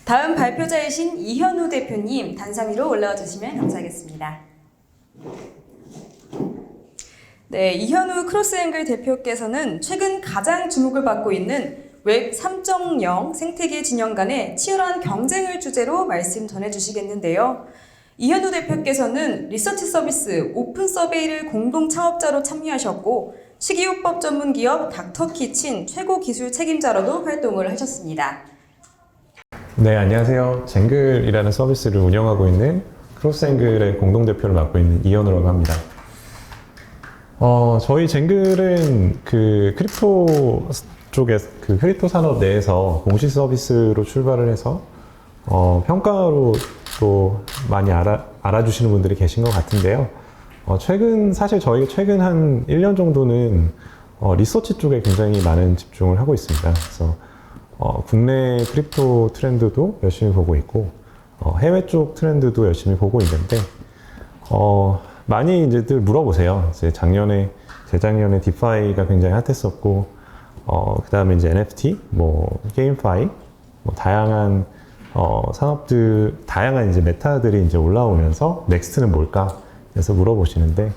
다음 발표자이신 이현우 대표님 단상 위로 올라와 주시면 감사하겠습니다. 네, 이현우 크로스앵글 대표께서는 최근 가장 주목을 받고 있는 웹 3.0 생태계 진영 간의 치열한 경쟁을 주제로 말씀 전해주시겠는데요. 이현우 대표께서는 리서치 서비스 오픈 서베이를 공동 창업자로 참여하셨고 식이요법 전문 기업 닥터키친 최고 기술 책임자로도 활동을 하셨습니다. 네, 안녕하세요. 쟁글이라는 서비스를 운영하고 있는 크로스앵글의 공동대표를 맡고 있는 이현우라고 합니다. 저희 쟁글은 그 크립토 쪽에 그 크립토 산업 내에서 공시 서비스로 출발을 해서 평가로 또 많이 알아주시는 분들이 계신 것 같은데요. 사실 저희가 최근 한 1년 정도는 리서치 쪽에 굉장히 많은 집중을 하고 있습니다. 그래서 국내 크립토 트렌드도 열심히 보고 있고 해외 쪽 트렌드도 열심히 보고 있는데 많이 이제들 물어보세요. 이제 재작년에 디파이가 굉장히 핫했었고 그 다음에 이제 NFT, 게임파이, 다양한 산업들, 다양한 이제 메타들이 이제 올라오면서 넥스트는 뭘까? 그래서 물어보시는데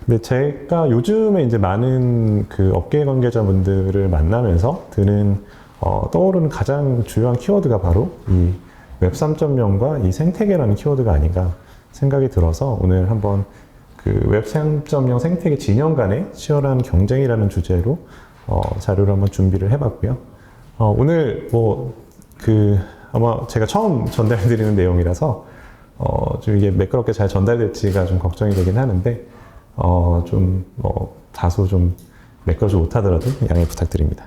근데 제가 요즘에 이제 많은 그 업계 관계자분들을 만나면서 떠오르는 가장 주요한 키워드가 바로 이 웹 3.0과 이 생태계라는 키워드가 아닌가 생각이 들어서 오늘 한번 그 웹 3.0 생태계 진영 간의 치열한 경쟁이라는 주제로 자료를 한번 준비를 해봤고요. 오늘 아마 제가 처음 전달드리는 내용이라서 좀 이게 매끄럽게 잘 전달될지가 좀 걱정이 되긴 하는데 다소 좀 매끄럽지 못하더라도 양해 부탁드립니다.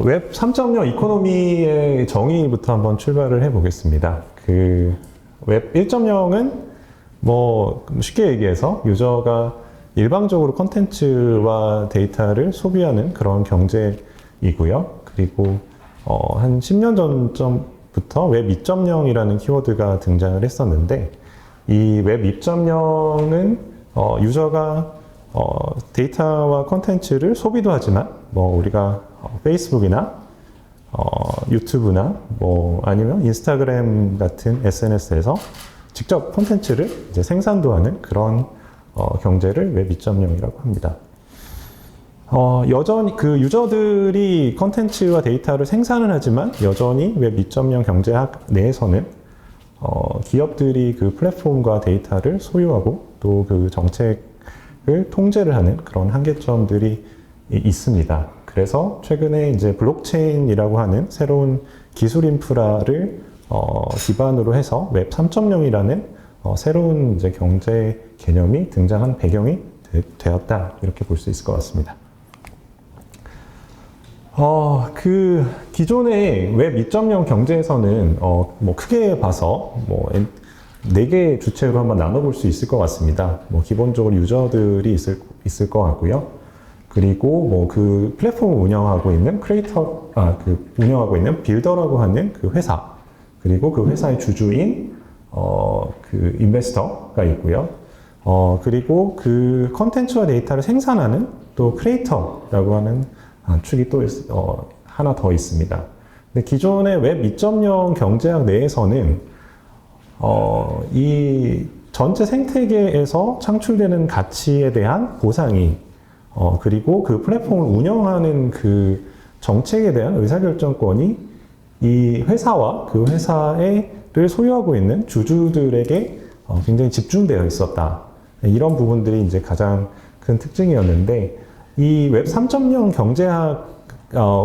웹 3.0 이코노미의 정의부터 한번 출발을 해 보겠습니다. 웹 1.0은 쉽게 얘기해서 유저가 일방적으로 컨텐츠와 데이터를 소비하는 그런 경제이고요. 그리고 한 10년 전부터 웹 2.0이라는 키워드가 등장을 했었는데 이 웹 2.0은 유저가 데이터와 컨텐츠를 소비도 하지만 우리가 페이스북이나 유튜브나 아니면 인스타그램 같은 SNS에서 직접 콘텐츠를 이제 생산도 하는 그런 경제를 웹 2.0이라고 합니다. 여전히 그 유저들이 콘텐츠와 데이터를 생산을 하지만 여전히 웹 2.0 경제학 내에서는 기업들이 그 플랫폼과 데이터를 소유하고 또 그 정책을 통제를 하는 그런 한계점들이 있습니다. 그래서 최근에 이제 블록체인이라고 하는 새로운 기술 인프라를 기반으로 해서 웹 3.0이라는 새로운 이제 경제 개념이 등장한 배경이 되었다 이렇게 볼 수 있을 것 같습니다. 기존의 웹 2.0 경제에서는 크게 봐서 4개의 주체로 한번 나눠볼 수 있을 것 같습니다. 기본적으로 유저들이 있을 것 같고요. 그리고 그 플랫폼을 운영하고 있는 운영하고 있는 빌더라고 하는 그 회사, 그리고 그 회사의 주주인 그 인베스터가 있고요. 그리고 그 컨텐츠와 데이터를 생산하는 또 크리에이터라고 하는 축이 또 하나 더 있습니다. 근데 기존의 웹 2.0 경제학 내에서는 이 전체 생태계에서 창출되는 가치에 대한 보상이 그리고 그 플랫폼을 운영하는 그 정책에 대한 의사결정권이 이 회사와 그 회사를 소유하고 있는 주주들에게 굉장히 집중되어 있었다. 이런 부분들이 이제 가장 큰 특징이었는데 이 웹 3.0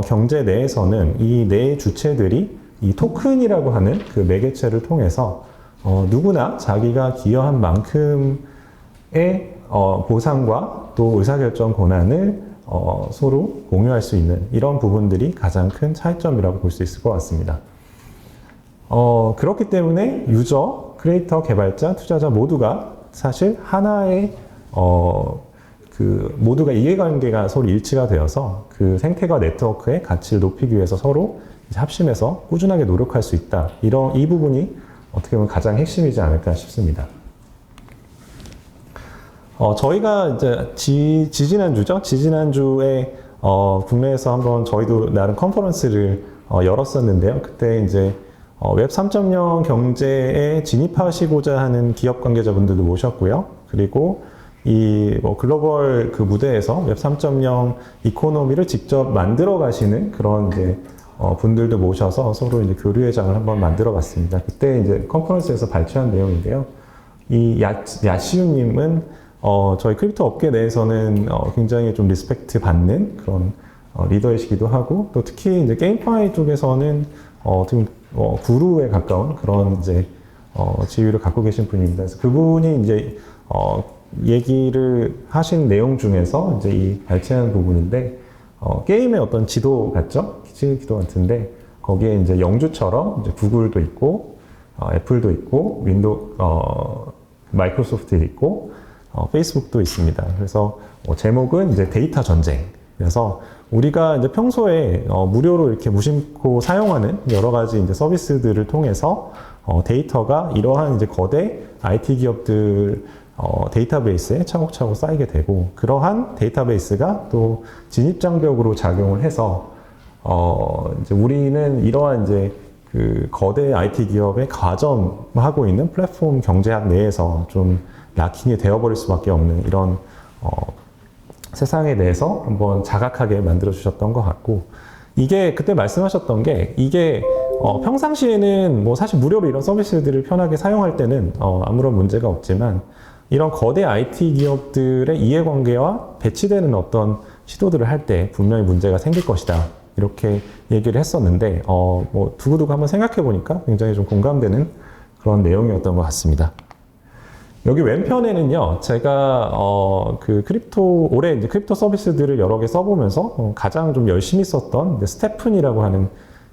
경제 내에서는 이 네 주체들이 이 토큰이라고 하는 그 매개체를 통해서 누구나 자기가 기여한 만큼의 보상과 또 의사결정 권한을 서로 공유할 수 있는 이런 부분들이 가장 큰 차이점이라고 볼 수 있을 것 같습니다. 그렇기 때문에 유저, 크리에이터, 개발자, 투자자 모두가 사실 하나의 모두가 이해관계가 서로 일치가 되어서 그 생태계 네트워크의 가치를 높이기 위해서 서로 합심해서 꾸준하게 노력할 수 있다. 이 부분이 어떻게 보면 가장 핵심이지 않을까 싶습니다. 저희가 이제 지지난주죠? 지지난주에 국내에서 한번 저희도 나름 컨퍼런스를 열었었는데요. 그때 이제 웹 3.0 경제에 진입하시고자 하는 기업 관계자분들도 모셨고요. 그리고 이 글로벌 그 무대에서 웹 3.0 이코노미를 직접 만들어 가시는 그런 이제 분들도 모셔서 서로 이제 교류회장을 한번 만들어 봤습니다. 그때 이제 컨퍼런스에서 발표한 내용인데요. 이 야시우님은 저희 크립토 업계 내에서는 굉장히 좀 리스펙트 받는 그런 리더이시기도 하고, 또 특히 이제 게임파이 쪽에서는 좀 구루에 가까운 그런 이제 지위를 갖고 계신 분입니다. 그래서 그분이 이제 얘기를 하신 내용 중에서 이제 이 발췌한 부분인데, 게임의 어떤 지도 같죠? 기도 같은데, 거기에 이제 영주처럼 이제 구글도 있고, 애플도 있고, 마이크로소프트도 있고, 페이스북도 있습니다. 그래서 제목은 이제 데이터 전쟁. 그래서 우리가 이제 평소에 무료로 이렇게 무심코 사용하는 여러 가지 이제 서비스들을 통해서 데이터가 이러한 이제 거대 IT 기업들 데이터베이스에 차곡차곡 쌓이게 되고, 그러한 데이터베이스가 또 진입장벽으로 작용을 해서 이제 우리는 이러한 이제 그 거대 IT 기업의 가점하고 있는 플랫폼 경제학 내에서 좀 락킹이 되어버릴 수밖에 없는 이런 세상에 대해서 한번 자각하게 만들어 주셨던 것 같고, 이게 그때 말씀하셨던 게, 이게 평상시에는 뭐 사실 무료로 이런 서비스들을 편하게 사용할 때는 아무런 문제가 없지만, 이런 거대 IT 기업들의 이해관계와 배치되는 어떤 시도들을 할 때 분명히 문제가 생길 것이다, 이렇게 얘기를 했었는데, 뭐 두고두고 한번 생각해 보니까 굉장히 좀 공감되는 그런 내용이었던 것 같습니다. 여기 왼편에는요, 제가 그 크립토 올해 이제 크립토 서비스들을 여러 개 써보면서 가장 좀 열심히 썼던 스테픈이라고 하는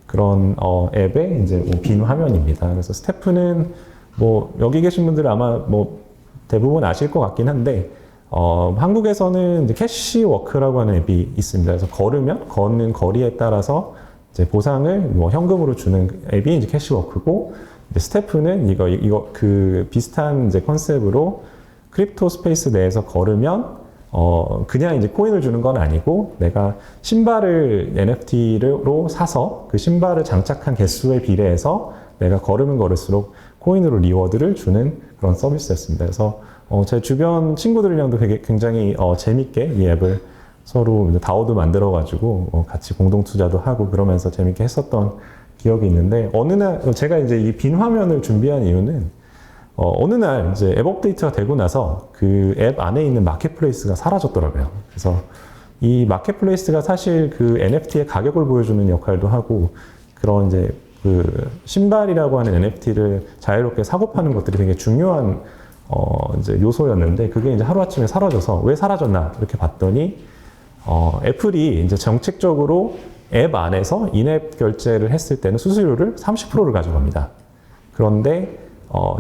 그런 앱의 이제 빈 화면입니다. 그래서 스테픈은 뭐 여기 계신 분들 아마 뭐 대부분 아실 것 같긴 한데, 한국에서는 이제 캐시워크라고 하는 앱이 있습니다. 그래서 걷는 거리에 따라서 이제 보상을 뭐 현금으로 주는 앱이 이제 캐시워크고, 스테프는 이거 그 비슷한 이제 컨셉으로 크립토 스페이스 내에서 걸으면 그냥 이제 코인을 주는 건 아니고, 내가 신발을 NFT로 사서 그 신발을 장착한 개수에 비례해서 내가 걸으면 걸을수록 코인으로 리워드를 주는 그런 서비스였습니다. 그래서 제 주변 친구들이랑도 굉장히 재밌게 이 앱을 서로 다오도 만들어가지고 같이 공동 투자도 하고 그러면서 재밌게 했었던 기억이 있는데, 어느 날 제가 이제 이 빈 화면을 준비한 이유는 어느 날 이제 앱 업데이트가 되고 나서 그 앱 안에 있는 마켓플레이스가 사라졌더라고요. 그래서 이 마켓플레이스가 사실 그 NFT의 가격을 보여주는 역할도 하고, 그런 이제 그 신발이라고 하는 NFT를 자유롭게 사고 파는 것들이 되게 중요한 이제 요소였는데, 그게 이제 하루아침에 사라져서 왜 사라졌나 이렇게 봤더니 애플이 이제 정책적으로 앱 안에서 인앱 결제를 했을 때는 수수료를 30%를 가져갑니다. 그런데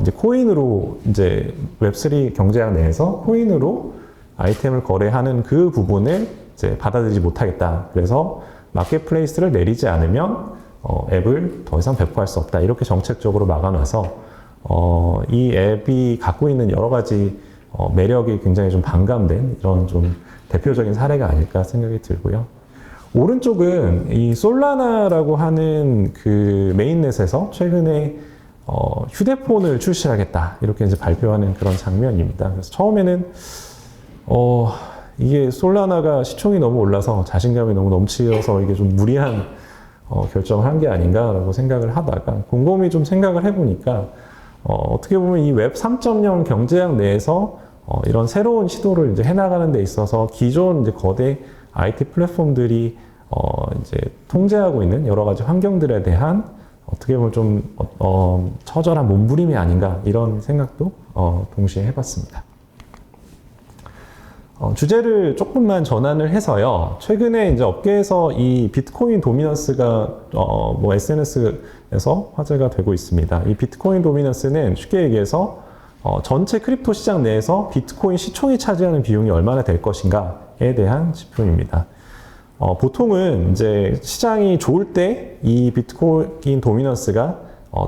이제 코인으로 이제 웹3 경제학 내에서 코인으로 아이템을 거래하는 그 부분을 이제 받아들이지 못하겠다. 그래서 마켓플레이스를 내리지 않으면 앱을 더 이상 배포할 수 없다. 이렇게 정책적으로 막아놔서 이 앱이 갖고 있는 여러 가지 매력이 굉장히 좀 반감된 이런 좀 대표적인 사례가 아닐까 생각이 들고요. 오른쪽은 이 솔라나라고 하는 그 메인넷에서 최근에 휴대폰을 출시하겠다 이렇게 이제 발표하는 그런 장면입니다. 그래서 처음에는 이게 솔라나가 시총이 너무 올라서 자신감이 너무 넘치어서 이게 좀 무리한 결정을 한 게 아닌가라고 생각을 하다가 곰곰이 좀 생각을 해보니까 어떻게 보면 이 웹 3.0 경제학 내에서 이런 새로운 시도를 이제 해나가는 데 있어서 기존 이제 거대 IT 플랫폼들이 이제 통제하고 있는 여러 가지 환경들에 대한 어떻게 보면 좀 처절한 몸부림이 아닌가 이런 생각도 동시에 해봤습니다. 주제를 조금만 전환을 해서요. 최근에 이제 업계에서 이 비트코인 도미넌스가 뭐 SNS에서 화제가 되고 있습니다. 이 비트코인 도미넌스는 쉽게 얘기해서 전체 크립토 시장 내에서 비트코인 시총이 차지하는 비용이 얼마나 될 것인가에 대한 지표입니다. 보통은 이제 시장이 좋을 때 이 비트코인 도미넌스가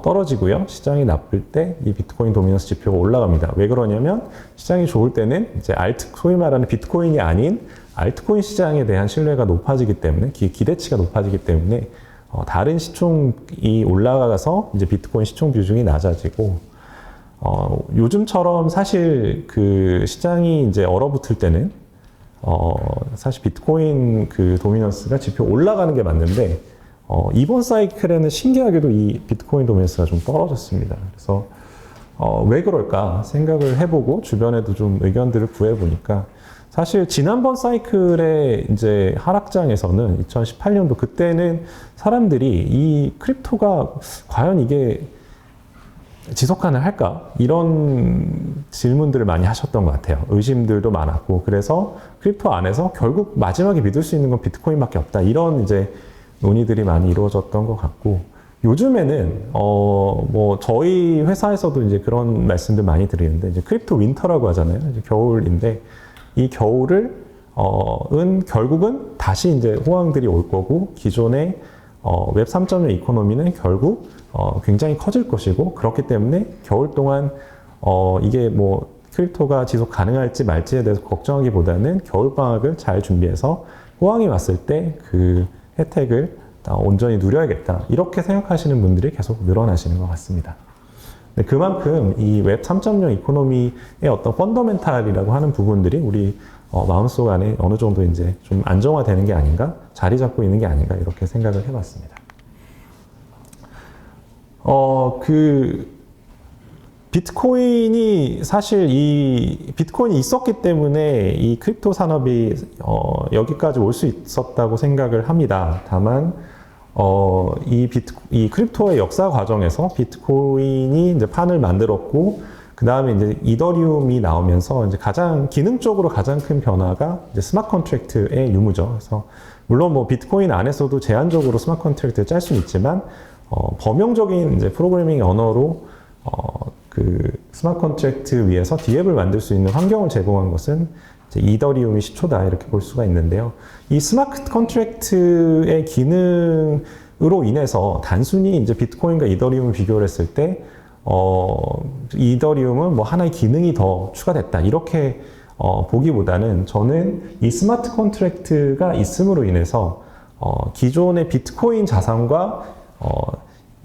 떨어지고요. 시장이 나쁠 때 이 비트코인 도미넌스 지표가 올라갑니다. 왜 그러냐면 시장이 좋을 때는 이제 소위 말하는 비트코인이 아닌 알트코인 시장에 대한 신뢰가 높아지기 때문에 기대치가 높아지기 때문에 다른 시총이 올라가서 이제 비트코인 시총 비중이 낮아지고 요즘처럼 사실 그 시장이 이제 얼어붙을 때는 사실 비트코인 그 도미넌스가 지표 올라가는 게 맞는데 이번 사이클에는 신기하게도 이 비트코인 도미넌스가 좀 떨어졌습니다. 그래서 왜 그럴까 생각을 해보고 주변에도 좀 의견들을 구해보니까 사실 지난번 사이클의 이제 하락장에서는 2018년도 그때는 사람들이 이 크립토가 과연 이게 지속 가능할까? 이런 질문들을 많이 하셨던 것 같아요. 의심들도 많았고 그래서 크립토 안에서 결국 마지막에 믿을 수 있는 건 비트코인밖에 없다. 이런 이제 논의들이 많이 이루어졌던 것 같고 요즘에는 뭐 저희 회사에서도 이제 그런 말씀들 많이 드리는데 이제 크립토 윈터라고 하잖아요. 이제 겨울인데 이 겨울을 결국은 다시 이제 호황들이 올 거고 기존의 웹 3.0 이코노미는 결국 굉장히 커질 것이고 그렇기 때문에 겨울 동안 이게 뭐 크립토가 지속 가능할지 말지에 대해서 걱정하기보다는 겨울 방학을 잘 준비해서 호황이 왔을 때 그 혜택을 온전히 누려야겠다 이렇게 생각하시는 분들이 계속 늘어나시는 것 같습니다. 네, 그만큼 이 웹 3.0 이코노미의 어떤 펀더멘탈이라고 하는 부분들이 우리 마음속 안에 어느 정도 이제 좀 안정화되는 게 아닌가, 자리 잡고 있는 게 아닌가 이렇게 생각을 해봤습니다. 비트코인이 사실 이 비트코인이 있었기 때문에 이 크립토 산업이 여기까지 올 수 있었다고 생각을 합니다. 다만 이 크립토의 역사 과정에서 비트코인이 이제 판을 만들었고 그 다음에 이제 이더리움이 나오면서 이제 기능적으로 가장 큰 변화가 이제 스마트 컨트랙트의 유무죠. 그래서 물론 뭐 비트코인 안에서도 제한적으로 스마트 컨트랙트를 짤 수는 있지만 범용적인 이제 프로그래밍 언어로 그 스마트 컨트랙트 위에서 디앱을 만들 수 있는 환경을 제공한 것은 이제 이더리움이 시초다 이렇게 볼 수가 있는데요. 이 스마트 컨트랙트의 기능으로 인해서 단순히 이제 비트코인과 이더리움을 비교를 했을 때 이더리움은 뭐 하나의 기능이 더 추가됐다 이렇게 보기보다는 저는 이 스마트 컨트랙트가 있음으로 인해서 기존의 비트코인 자산과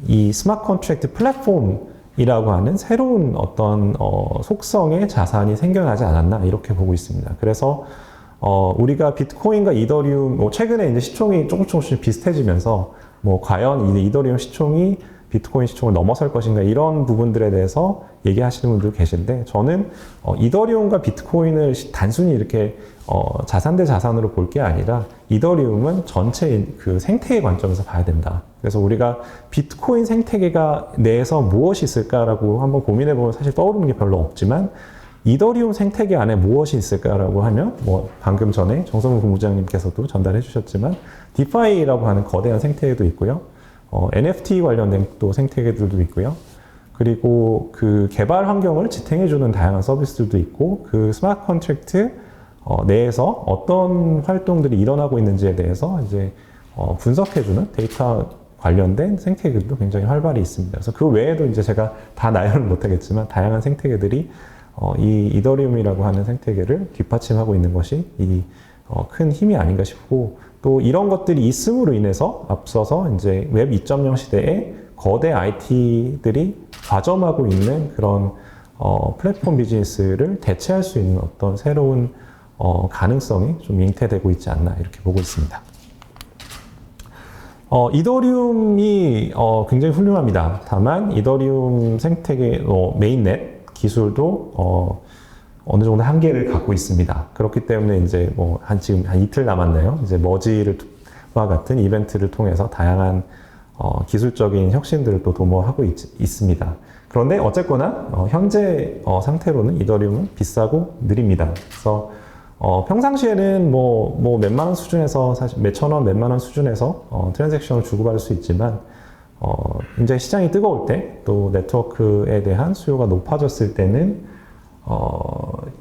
이 스마트 컨트랙트 플랫폼이라고 하는 새로운 어떤 속성의 자산이 생겨나지 않았나 이렇게 보고 있습니다. 그래서 우리가 비트코인과 이더리움 최근에 이제 시총이 조금씩 비슷해지면서 뭐 과연 이 이더리움 시총이 비트코인 시총을 넘어설 것인가 이런 부분들에 대해서 얘기하시는 분들 계신데 저는 이더리움과 비트코인을 단순히 이렇게 자산 대 자산으로 볼 게 아니라 이더리움은 전체 그 생태계 관점에서 봐야 된다. 그래서 우리가 비트코인 생태계가 내에서 무엇이 있을까라고 한번 고민해 보면 사실 떠오르는 게 별로 없지만 이더리움 생태계 안에 무엇이 있을까라고 하면 뭐 방금 전에 정성훈 본부장님께서도 전달해 주셨지만 디파이라고 하는 거대한 생태계도 있고요. NFT 관련된 또 생태계들도 있고요. 그리고 그 개발 환경을 지탱해주는 다양한 서비스들도 있고 그 스마트 컨트랙트 내에서 어떤 활동들이 일어나고 있는지에 대해서 이제 분석해주는 데이터 관련된 생태계들도 굉장히 활발히 있습니다. 그래서 그 외에도 이제 제가 다 나열은 못하겠지만 다양한 생태계들이 이 이더리움이라고 하는 생태계를 뒷받침하고 있는 것이 이 큰 힘이 아닌가 싶고 또 이런 것들이 있음으로 인해서 앞서서 이제 웹 2.0 시대에 거대 IT들이 과점하고 있는 그런 플랫폼 비즈니스를 대체할 수 있는 어떤 새로운 가능성이 좀 잉태되고 있지 않나 이렇게 보고 있습니다. 이더리움이 굉장히 훌륭합니다. 다만 이더리움 생태계 메인넷 기술도 어느 정도 한계를 갖고 있습니다. 그렇기 때문에 이제 뭐 지금 한 이틀 남았네요. 이제 머지와 같은 이벤트를 통해서 다양한 기술적인 혁신들을 또 도모하고 있습니다. 그런데 어쨌거나 현재 상태로는 이더리움은 비싸고 느립니다. 그래서 평상시에는 뭐 몇만 원 수준에서 사실 몇천 원, 몇만 원 수준에서 트랜잭션을 주고받을 수 있지만 이제 시장이 뜨거울 때 또 네트워크에 대한 수요가 높아졌을 때는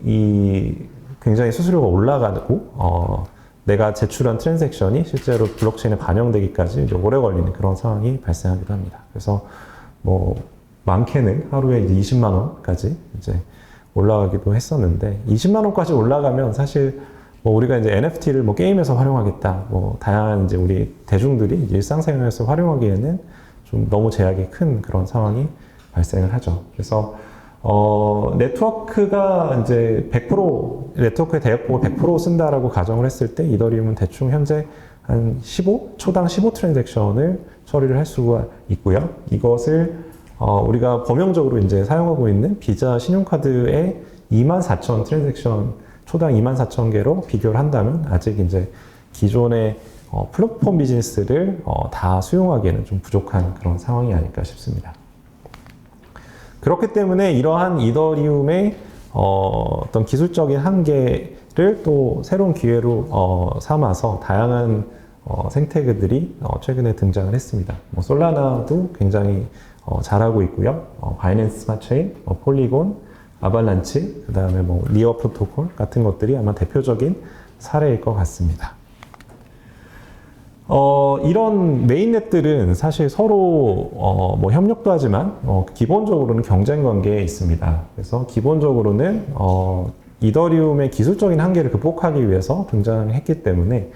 이 굉장히 수수료가 올라가고 내가 제출한 트랜잭션이 실제로 블록체인에 반영되기까지 오래 걸리는 그런 상황이 발생하기도 합니다. 그래서 뭐 많게는 하루에 이제 20만 원까지 이제 올라가기도 했었는데 20만 원까지 올라가면 사실 뭐 우리가 이제 NFT를 뭐 게임에서 활용하겠다, 뭐 다양한 이제 우리 대중들이 일상생활에서 활용하기에는 좀 너무 제약이 큰 그런 상황이 발생을 하죠. 그래서 네트워크가 이제 100% 네트워크의 대역폭을 100% 쓴다라고 가정을 했을 때 이더리움은 대충 현재 한 초당 15 트랜잭션을 처리를 할 수가 있고요. 이것을 우리가 범용적으로 이제 사용하고 있는 비자 신용카드의 24,000 트랜잭션, 초당 24,000개로 비교를 한다면 아직 이제 기존의 플랫폼 비즈니스를 다 수용하기에는 좀 부족한 그런 상황이 아닐까 싶습니다. 그렇기 때문에 이러한 이더리움의 어떤 기술적인 한계를 또 새로운 기회로 삼아서 다양한 생태계들이 최근에 등장을 했습니다. 뭐 솔라나도 굉장히 잘하고 있고요. 바이낸스 스마트체인, 폴리곤, 아발란치, 그 다음에 뭐 리어 프로토콜 같은 것들이 아마 대표적인 사례일 것 같습니다. 이런 메인넷들은 사실 서로 뭐 협력도 하지만 기본적으로는 경쟁 관계에 있습니다. 그래서 기본적으로는 이더리움의 기술적인 한계를 극복하기 위해서 등장했기 때문에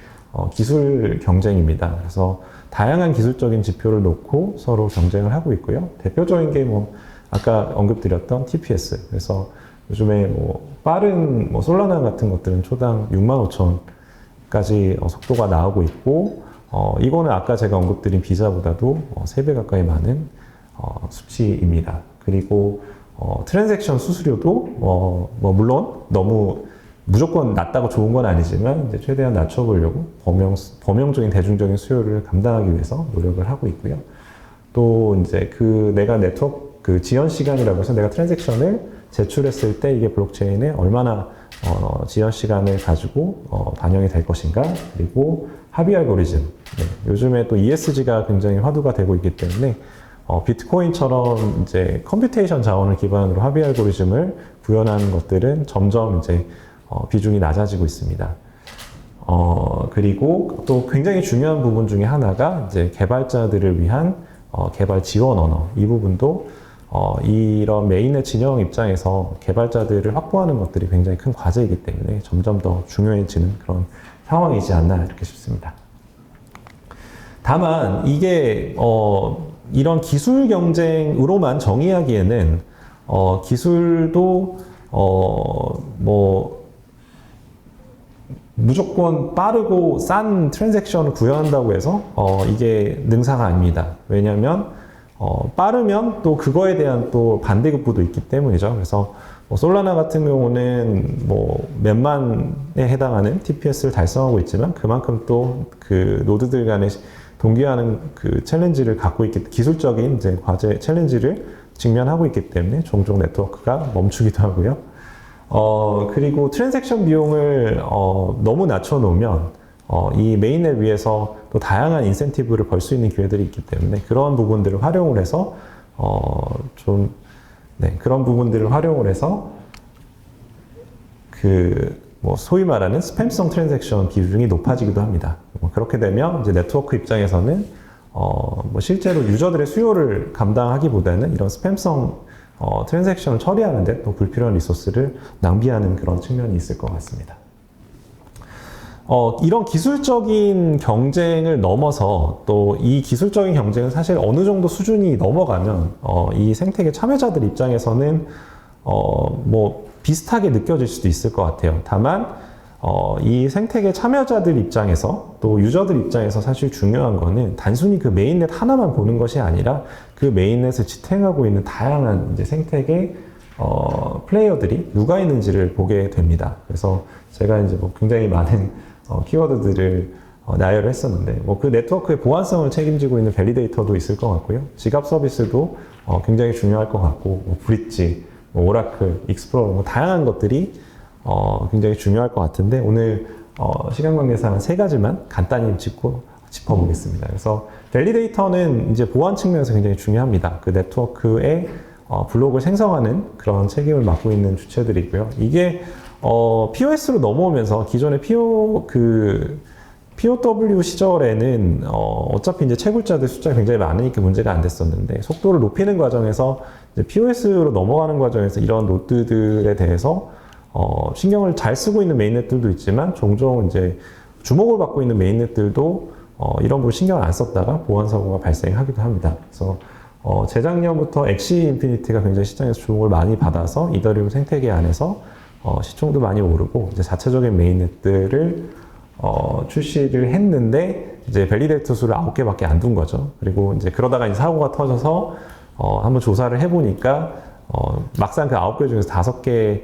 기술 경쟁입니다. 그래서 다양한 기술적인 지표를 놓고 서로 경쟁을 하고 있고요. 대표적인 게 뭐 아까 언급드렸던 TPS. 그래서 요즘에 뭐 빠른 뭐 솔라나 같은 것들은 초당 65,000까지 속도가 나오고 있고, 이거는 아까 제가 언급드린 비자보다도 3배 가까이 많은 수치입니다. 그리고 트랜잭션 수수료도 뭐 물론 너무 무조건 낮다고 좋은 건 아니지만 이제 최대한 낮춰보려고 범용적인 대중적인 수요를 감당하기 위해서 노력을 하고 있고요. 또 이제 내가 네트워크 지연 시간이라고 해서 내가 트랜잭션을 제출했을 때 이게 블록체인에 얼마나 지연 시간을 가지고 반영이 될 것인가, 그리고 합의 알고리즘. 네, 요즘에 또 ESG가 굉장히 화두가 되고 있기 때문에 비트코인처럼 이제 컴퓨테이션 자원을 기반으로 합의 알고리즘을 구현하는 것들은 점점 이제 비중이 낮아지고 있습니다. 그리고 또 굉장히 중요한 부분 중에 하나가 이제 개발자들을 위한 개발 지원 언어. 이 부분도 이런 메인넷 진영 입장에서 개발자들을 확보하는 것들이 굉장히 큰 과제이기 때문에 점점 더 중요해지는 그런 상황이지 않나 이렇게 싶습니다. 다만 이게 이런 기술 경쟁으로만 정의하기에는 기술도 뭐 무조건 빠르고 싼 트랜잭션을 구현한다고 해서 이게 능사가 아닙니다. 왜냐하면 빠르면 또 그거에 대한 또 반대급부도 있기 때문이죠. 그래서 뭐 솔라나 같은 경우는 뭐 몇만에 해당하는 TPS를 달성하고 있지만 그만큼 또 그 노드들 간의 동기화하는 그 챌린지를 갖고 있기, 기술적인 이제 과제 챌린지를 직면하고 있기 때문에 종종 네트워크가 멈추기도 하고요. 그리고 트랜잭션 비용을 너무 낮춰놓으면 이 메인넷 위에서 또 다양한 인센티브를 벌 수 있는 기회들이 있기 때문에 그런 부분들을 활용을 해서 그런 부분들을 활용을 해서 뭐 소위 말하는 스팸성 트랜잭션 비중이 높아지기도 합니다. 그렇게 되면 이제 네트워크 입장에서는 뭐 실제로 유저들의 수요를 감당하기보다는 이런 스팸성 트랜잭션을 처리하는데 또 불필요한 리소스를 낭비하는 그런 측면이 있을 것 같습니다. 이런 기술적인 경쟁을 넘어서 또 이 기술적인 경쟁은 사실 어느 정도 수준이 넘어가면 이 생태계 참여자들 입장에서는 뭐 비슷하게 느껴질 수도 있을 것 같아요. 다만 이 생태계 참여자들 입장에서 또 유저들 입장에서 사실 중요한 거는 단순히 그 메인넷 하나만 보는 것이 아니라 그 메인넷을 지탱하고 있는 다양한 이제 생태계 플레이어들이 누가 있는지를 보게 됩니다. 그래서 제가 이제 뭐 굉장히 많은 키워드들을 나열을 했었는데 뭐 그 네트워크의 보안성을 책임지고 있는 밸리데이터도 있을 것 같고요. 지갑 서비스도 굉장히 중요할 것 같고 뭐 브릿지, 뭐 오라클, 익스플로러 뭐 다양한 것들이 굉장히 중요할 것 같은데 오늘 시간 관계상 3가지만 간단히 짚어보겠습니다. 그래서 밸리데이터는 이제 보안 측면에서 굉장히 중요합니다. 그 네트워크의 블록을 생성하는 그런 책임을 맡고 있는 주체들이고요. 이게 POS로 넘어오면서 기존의 POW 시절에는 어차피 이제 채굴자들 숫자가 굉장히 많으니까 문제가 안 됐었는데 속도를 높이는 과정에서 이제 POS로 넘어가는 과정에서 이런 노드들에 대해서 신경을 잘 쓰고 있는 메인넷들도 있지만 종종 이제 주목을 받고 있는 메인넷들도 이런 부분 신경을 안 썼다가 보안 사고가 발생하기도 합니다. 그래서 재작년부터 엑시 인피니티가 굉장히 시장에서 주목을 많이 받아서 이더리움 생태계 안에서 시총도 많이 오르고 이제 자체적인 메인넷들을 출시를 했는데 이제 밸리데이터 수를 9개밖에 안 둔 거죠. 그리고 이제 그러다가 이제 사고가 터져서 한번 조사를 해보니까 막상 그 9개 중에서 5개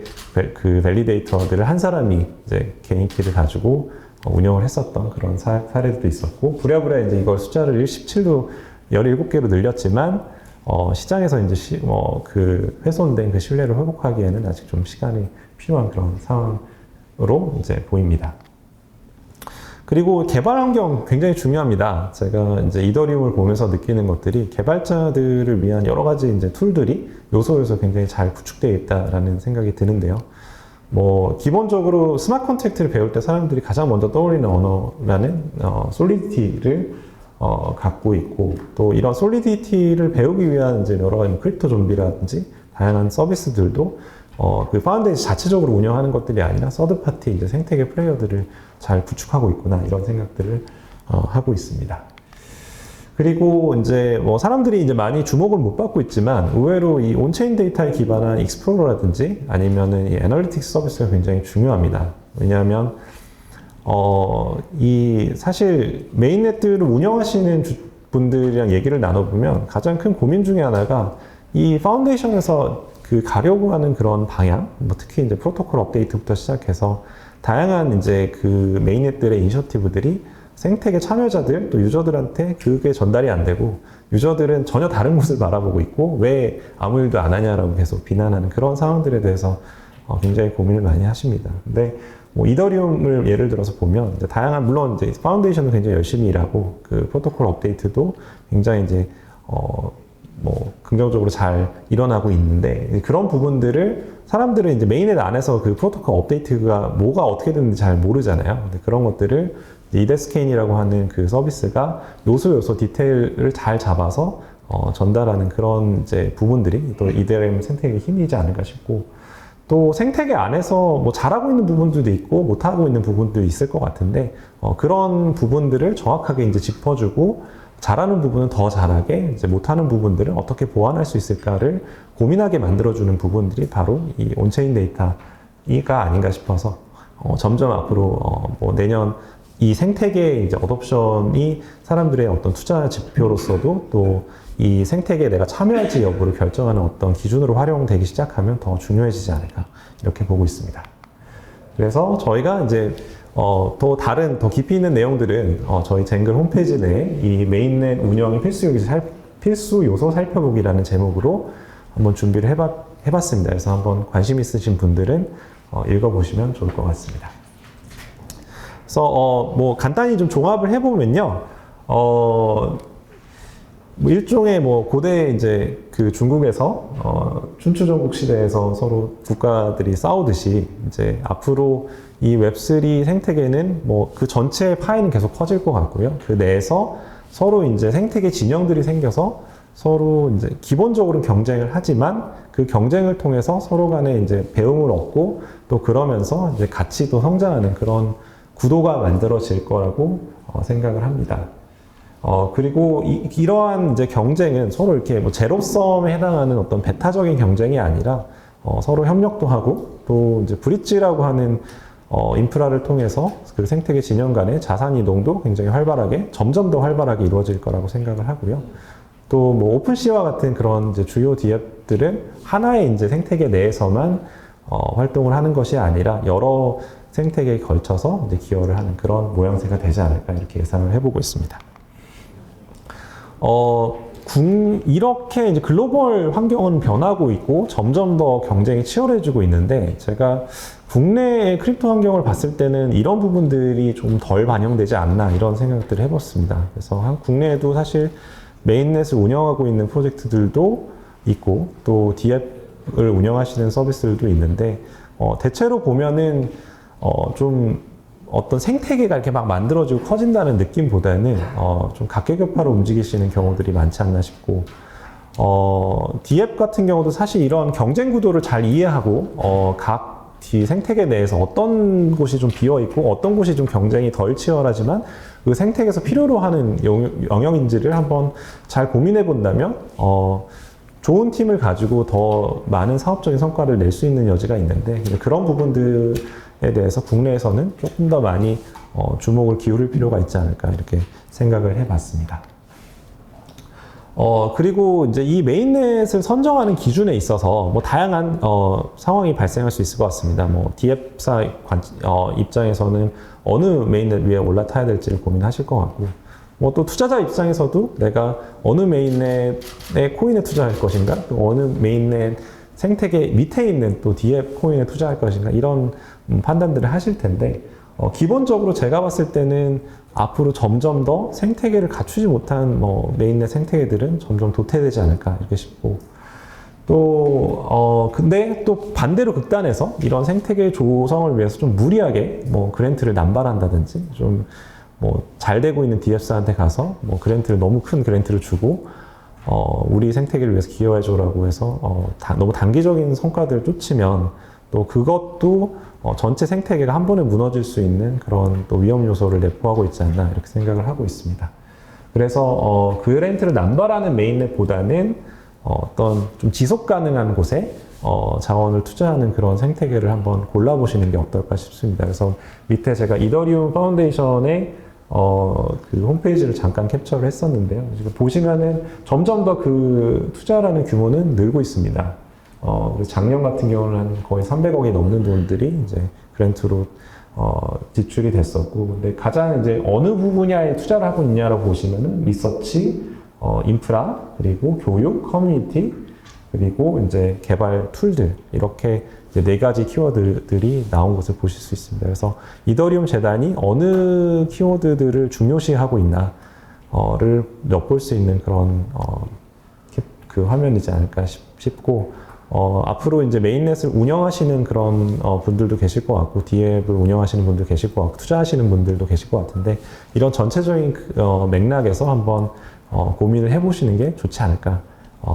그 밸리데이터들을 한 사람이 이제 개인 키를 가지고 운영을 했었던 그런 사례도 있었고 부랴부랴 이제 이걸 숫자를 17로 17개로 늘렸지만 시장에서 이제 그 훼손된 그 신뢰를 회복하기에는 아직 좀 시간이 필요한 그런 상황으로 이제 보입니다. 그리고 개발 환경 굉장히 중요합니다. 제가 이제 이더리움을 보면서 느끼는 것들이 개발자들을 위한 여러 가지 이제 툴들이 요소에서 굉장히 잘 구축되어 있다라는 생각이 드는데요. 기본적으로 스마트 컨트랙트를 배울 때 사람들이 가장 먼저 떠올리는 언어라는 솔리디티를 갖고 있고 또 이런 솔리디티를 배우기 위한 이제 여러 가지 크립토 좀비라든지 다양한 서비스들도 그 파운데이션 자체적으로 운영하는 것들이 아니라 서드 파티 이제 생태계 플레이어들을 잘 구축하고 있구나 이런 생각들을 하고 있습니다. 그리고 이제 사람들이 이제 많이 주목을 못 받고 있지만 의외로 이 온체인 데이터에 기반한 익스플로러라든지 아니면은 이 애널리틱스 서비스가 굉장히 중요합니다. 왜냐하면 이 사실 메인넷들을 운영하시는 분들이랑 얘기를 나눠보면 가장 큰 고민 중에 하나가 이 파운데이션에서 그 가려고 하는 그런 방향, 특히 이제 프로토콜 업데이트부터 시작해서 다양한 이제 그 메인넷들의 이니셔티브들이 생태계 참여자들 또 유저들한테 그게 전달이 안 되고 유저들은 전혀 다른 곳을 바라보고 있고 왜 아무 일도 안 하냐라고 계속 비난하는 그런 상황들에 대해서 굉장히 고민을 많이 하십니다. 근데 이더리움을 예를 들어서 보면 이제 다양한 물론 이제 파운데이션도 굉장히 열심히 일하고 그 프로토콜 업데이트도 굉장히 이제 긍정적으로 잘 일어나고 있는데 그런 부분들을 사람들은 이제 메인넷 안에서 그 프로토콜 업데이트가 뭐가 어떻게 되는지 잘 모르잖아요. 근데 그런 것들을 이데스케인이라고 하는 그 서비스가 요소 디테일을 잘 잡아서 전달하는 그런 이제 부분들이 또 이더리움 생태계의 힘이지 않을까 싶고 또 생태계 안에서 잘하고 있는 부분들도 있고 못하고 있는 부분도 있을 것 같은데 그런 부분들을 정확하게 이제 짚어주고 잘하는 부분은 더 잘하게 이제 못하는 부분들을 어떻게 보완할 수 있을까를 고민하게 만들어주는 부분들이 바로 이 온체인 데이터가 아닌가 싶어서 점점 앞으로 내년 이 생태계의 이제 어둠션이 사람들의 어떤 투자 지표로서도 또 이 생태계에 내가 참여할지 여부를 결정하는 어떤 기준으로 활용되기 시작하면 더 중요해지지 않을까 이렇게 보고 있습니다. 그래서 저희가 이제 더 다른 더 깊이 있는 내용들은 저희 쟁글 홈페이지 내에 이 메인넷 운영의 필수 요소 살펴보기라는 제목으로 한번 준비를 해봤습니다. 그래서 한번 관심 있으신 분들은 읽어보시면 좋을 것 같습니다. 그래서 간단히 좀 종합을 해보면요, 일종의 고대 이제 그 중국에서 춘추전국 시대에서 서로 국가들이 싸우듯이 이제 앞으로 이 웹3 생태계는 그 전체의 파이는 계속 커질 것 같고요. 그 내에서 서로 이제 생태계 진영들이 생겨서 서로 이제 기본적으로 경쟁을 하지만 그 경쟁을 통해서 서로 간에 이제 배움을 얻고 또 그러면서 이제 같이 또 성장하는 그런 구도가 만들어질 거라고 생각을 합니다. 그리고 이러한 이제 경쟁은 서로 이렇게 제로섬에 해당하는 어떤 배타적인 경쟁이 아니라 서로 협력도 하고 또 이제 브릿지라고 하는 인프라를 통해서 그 생태계 진영 간의 자산 이동도 굉장히 활발하게 점점 더 활발하게 이루어질 거라고 생각을 하고요. 또 오픈시와 같은 그런 이제 주요 DApp들은 하나의 이제 생태계 내에서만 활동을 하는 것이 아니라 여러 생태계에 걸쳐서 이제 기여를 하는 그런 모양새가 되지 않을까 이렇게 예상을 해보고 있습니다. 이렇게 이제 글로벌 환경은 변하고 있고 점점 더 경쟁이 치열해지고 있는데 제가 국내의 크립토 환경을 봤을 때는 이런 부분들이 좀 덜 반영되지 않나 이런 생각들을 해봤습니다. 그래서 국내에도 사실 메인넷을 운영하고 있는 프로젝트들도 있고 또 DApp을 운영하시는 서비스들도 있는데 대체로 보면은 좀 어떤 생태계가 이렇게 막 만들어지고 커진다는 느낌보다는 좀 각계격파로 움직이시는 경우들이 많지 않나 싶고 D앱 같은 경우도 사실 이런 경쟁 구도를 잘 이해하고 각 D 생태계 내에서 어떤 곳이 좀 비어 있고 어떤 곳이 좀 경쟁이 덜 치열하지만 그 생태계에서 필요로 하는 영역인지를 한번 잘 고민해 본다면 좋은 팀을 가지고 더 많은 사업적인 성과를 낼 수 있는 여지가 있는데 그런 부분들에 대해서 국내에서는 조금 더 많이 주목을 기울일 필요가 있지 않을까 이렇게 생각을 해봤습니다. 그리고 이제 이 메인넷을 선정하는 기준에 있어서 뭐 다양한 상황이 발생할 수 있을 것 같습니다. 뭐 D앱사 입장에서는 어느 메인넷 위에 올라타야 될지를 고민하실 것 같고, 뭐 또 투자자 입장에서도 내가 어느 메인넷에 코인에 투자할 것인가, 또 어느 메인넷 생태계 밑에 있는 또 D앱 코인에 투자할 것인가 이런 판단들을 하실 텐데, 기본적으로 제가 봤을 때는 앞으로 점점 더 생태계를 갖추지 못한 메인넷 생태계들은 점점 도태되지 않을까 이렇게 싶고, 또 근데 또 반대로 극단에서 이런 생태계 조성을 위해서 좀 무리하게 그랜트를 남발한다든지 좀 잘 되고 있는 DF사한테 가서 그랜트를 너무 큰 그랜트를 주고 우리 생태계를 위해서 기여해줘라고 해서 너무 단기적인 성과들을 쫓으면 또 그것도 전체 생태계가 한 번에 무너질 수 있는 그런 또 위험 요소를 내포하고 있지 않나 이렇게 생각을 하고 있습니다. 그래서 그랜트를 남발하는 메인넷보다는 어떤 좀 지속 가능한 곳에 자원을 투자하는 그런 생태계를 한번 골라보시는 게 어떨까 싶습니다. 그래서 밑에 제가 이더리움 파운데이션의 그 홈페이지를 잠깐 캡처를 했었는데요. 지금 보시면은 점점 더 그 투자라는 규모는 늘고 있습니다. 그래서 작년 같은 경우는 한 거의 300억이 넘는 돈들이 이제 그랜트로 지출이 됐었고, 근데 가장 이제 어느 분야에 투자를 하고 있냐라고 보시면은 리서치, 인프라, 그리고 교육, 커뮤니티, 그리고 이제 개발 툴들, 이렇게 이제 4가지 키워드들이 나온 것을 보실 수 있습니다. 그래서 이더리움 재단이 어느 키워드들을 중요시하고 있나를 엿볼 수 있는 그런 그 화면이지 않을까 싶고, 앞으로 이제 메인넷을 운영하시는 그런 분들도 계실 것 같고, D앱을 운영하시는 분들 계실 것 같고, 투자하시는 분들도 계실 것 같은데, 이런 전체적인 맥락에서 한번 고민을 해보시는 게 좋지 않을까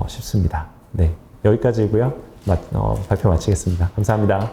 싶습니다. 네, 여기까지고요. 발표 마치겠습니다. 감사합니다.